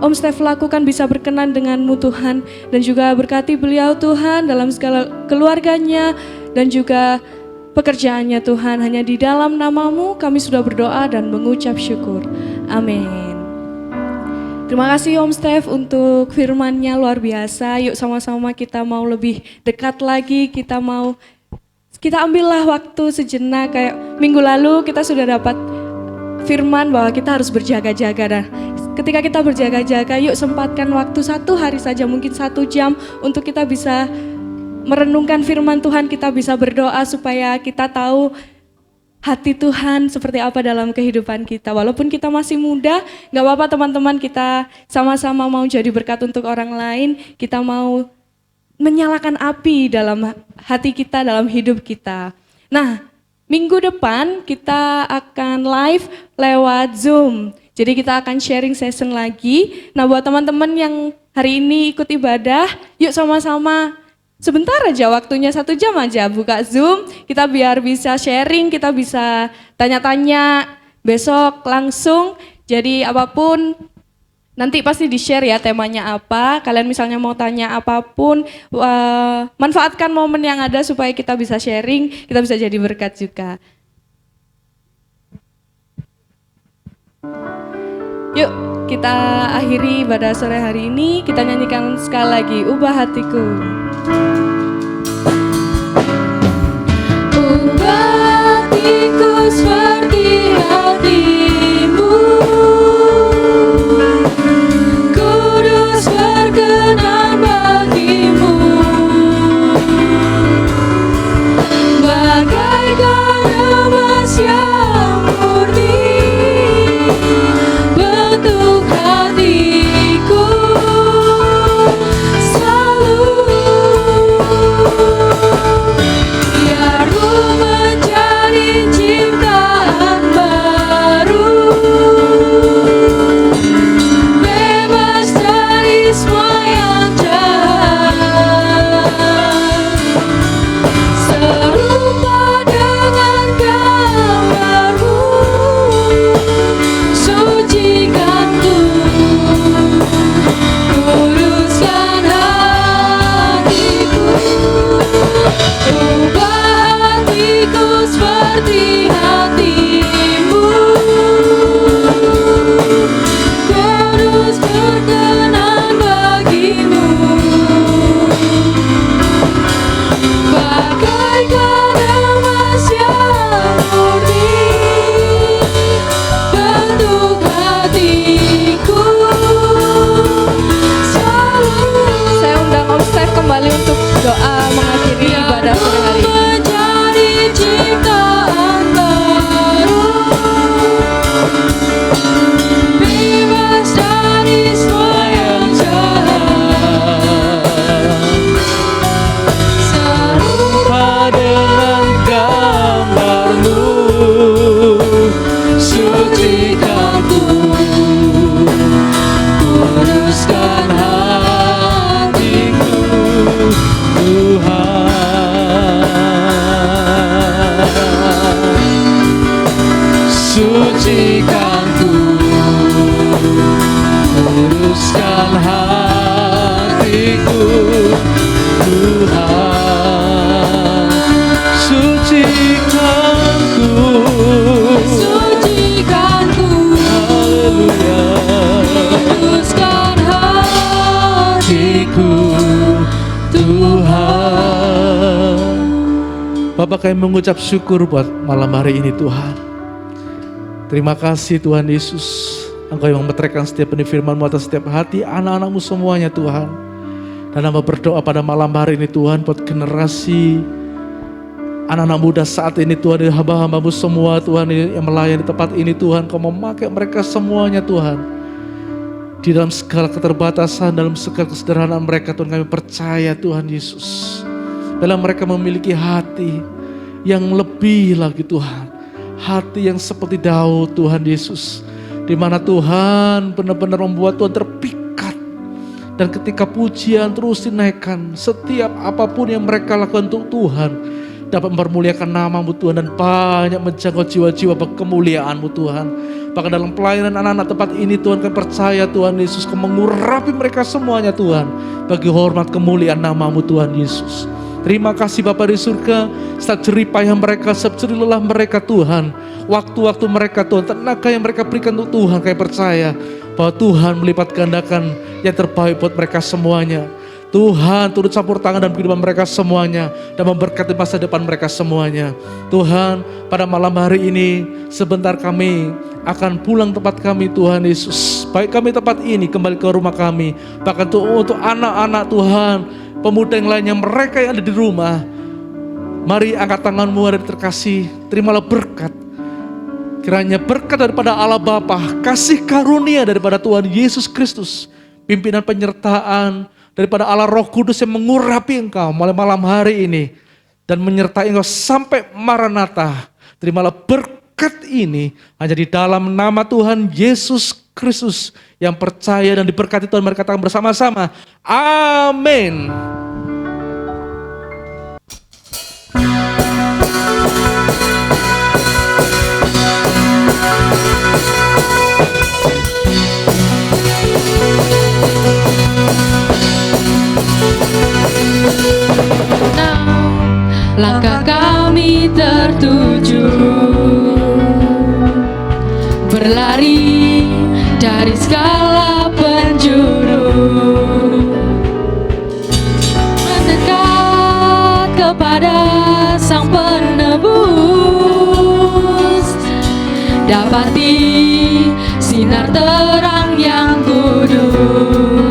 Om Stef lakukan bisa berkenan dengan-Mu Tuhan. Dan juga berkati beliau Tuhan dalam segala keluarganya dan juga pekerjaannya Tuhan. Hanya di dalam nama-Mu kami sudah berdoa dan mengucap syukur. Amin. Terima kasih Om Stef untuk firman-Nya luar biasa. Yuk sama-sama kita mau lebih dekat lagi, kita ambillah waktu sejenak. Kayak minggu lalu kita sudah dapat firman bahwa kita harus berjaga-jaga. Dan ketika kita berjaga-jaga, yuk sempatkan waktu 1 hari saja, mungkin 1 jam untuk kita bisa merenungkan firman Tuhan, kita bisa berdoa supaya kita tahu hati Tuhan seperti apa dalam kehidupan kita. Walaupun kita masih muda, gak apa-apa teman-teman, kita sama-sama mau jadi berkat untuk orang lain, kita mau menyalakan api dalam hati kita, dalam hidup kita. Nah, minggu depan kita akan live lewat Zoom. Jadi kita akan sharing session lagi. Nah, buat teman-teman yang hari ini ikut ibadah, yuk sama-sama sebentar aja, waktunya 1 jam aja buka Zoom. Kita biar bisa sharing, kita bisa tanya-tanya besok langsung. Jadi apapun nanti pasti di-share ya temanya apa. Kalian misalnya mau tanya apapun, manfaatkan momen yang ada supaya kita bisa sharing, kita bisa jadi berkat juga. Yuk kita akhiri pada sore hari ini, kita nyanyikan sekali lagi Ubah Hatiku. Ubah hatiku seperti hatimu, kudus berkenan bagimu, bagaikan emas yang murni, bentuk hatiku selalu. Biarku menjadi ciptaan baru, bebas dari semua yang jahat, serupa dengan gambar-Mu, sucikanku, kuduskan hatiku. Ubah hatiku seperti hatimu, kudus berkenan bagimu, bagaikan emas yang murni, bentuk hatiku selalu. Saya undang Om Stef kembali untuk doa mengakhiri ibadah sore hari ini. Menjadi ciptaan baru, bebas dari semua yang jahat, serupa dengan gambar-Mu, sucikanku, kuduskan hatiku, Tuhan. Sucikanku, kuduskan hatiku, Tuhan. Sucikanku, sucikanku, haleluya, kuduskan hatiku, Tuhan. Bapak, kami mengucap syukur buat malam hari ini Tuhan. Terima kasih Tuhan Yesus, Engkau yang memeteraikan setiap benih firman-Mu atas setiap hati anak-anak-Mu semuanya Tuhan. Dan hamba berdoa pada malam hari ini Tuhan buat generasi Anak-anak muda saat ini Tuhan, hamba-hambamu semua Tuhan yang melayani tempat ini Tuhan, Kau memakai mereka semuanya Tuhan. Di dalam segala keterbatasan, dalam segala kesederhanaan mereka Tuhan, kami percaya Tuhan Yesus, bila mereka memiliki hati yang lebih lagi Tuhan, hati yang seperti Daud Tuhan Yesus, di mana Tuhan benar-benar membuat Tuhan terpikat. Dan ketika pujian terus dinaikkan, setiap apapun yang mereka lakukan untuk Tuhan dapat mempermuliakan nama-Mu Tuhan, dan banyak menjangkau jiwa-jiwa kemuliaan-Mu Tuhan. Bahkan dalam pelayanan anak-anak tempat ini Tuhan, kami percaya Tuhan Yesus, Kau mengurapi mereka semuanya Tuhan, bagi hormat kemuliaan nama-Mu Tuhan Yesus. Terima kasih Bapa di surga, setiap jerih payah mereka, setiap jerih lelah mereka Tuhan, waktu-waktu mereka Tuhan, tenaga yang mereka berikan untuk Tuhan, kami percaya bahwa Tuhan melipat gandakan yang terbaik buat mereka semuanya. Tuhan turut campur tangan dalam kehidupan mereka semuanya, dan memberkati masa depan mereka semuanya. Tuhan, pada malam hari ini sebentar kami akan pulang tempat kami Tuhan Yesus. Baik kami tempat ini kembali ke rumah kami, bahkan untuk anak-anak Tuhan, pemuda yang lainnya, mereka yang ada di rumah, mari angkat tanganmu hari terkasih, terimalah berkat. Kiranya berkat daripada Allah Bapa, kasih karunia daripada Tuhan Yesus Kristus, pimpinan penyertaan daripada Allah Roh Kudus yang mengurapi engkau mulai malam hari ini dan menyertai engkau sampai Maranatha. Terimalah berkat ini hanya di dalam nama Tuhan Yesus Kristus yang percaya dan diberkati Tuhan. Mari katakan bersama-sama, amin. Langkah kami tertuju, berlari dari segala penjuru, mendekat kepada Sang Penebus, dapati sinar terang yang kudus.